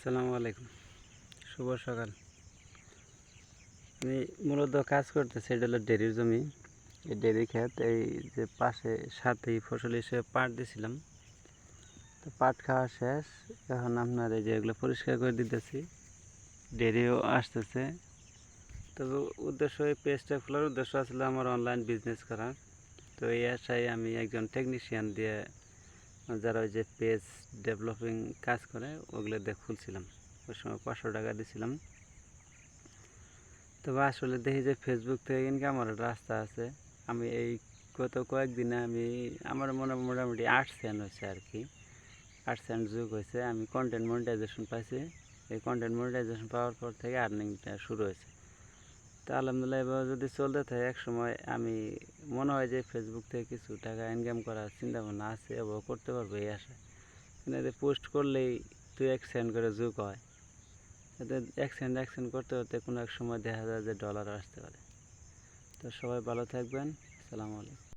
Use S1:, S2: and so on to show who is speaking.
S1: আসসালামু আলাইকুম, শুভ সকাল। আমি মূলত কাজ করতেছি, এটা হলো ডেরির জমি। এই ডেরি ক্ষেত, এই যে পাশে সাথেই ফসল হিসেবে পাট দিছিলাম। তো পাট খাওয়া শেষ, এখন আপনার এই যে এগুলো পরিষ্কার করে দিতেছি। ডেরিও আসতেছে। তবে উদ্দেশ্য, এই পেজটা খোলার উদ্দেশ্য আসলে আমার অনলাইন বিজনেস করার। তো এই আশায় আমি একজন টেকনিশিয়ান দিয়ে, যারা ওই যে পেজ ডেভেলপিং কাজ করে, ওগুলো দিয়ে খুলছিলাম। ওই সময় 500 টাকা দিয়েছিলাম। তবে আসলে দেখি যে ফেসবুক থেকে ইনকাম করার রাস্তা আছে। আমি এই গত কয়েকদিনে আমার মোটামুটি 8 সেন্ট হয়েছে আর কি। 8 সেন্ট যুগ হয়েছে, আমি কন্টেন্ট মনিটাইজেশন পাইছি। এই কন্টেন্ট মনিটাইজেশন পাওয়ার পর থেকে আর্নিংটা শুরু হয়েছে। তো আলহামদুলিল্লাহ, এভাবে যদি চলতে থাকে এক সময় আমি মনে হয় যে ফেসবুক থেকে কিছু টাকা ইনকাম করার চিন্তা ভাবনা আছে এবং করতে পারবো এই আশায়। কিন্তু এতে পোস্ট করলেই 2-1 সেন্ট করে যুগ হয়। এতে 1 সেন্ট করতে করতে কোনো এক সময় দেখা যায় যে ডলার আসতে পারে। তো সবাই ভালো থাকবেন। আসসালামু আলাইকুম।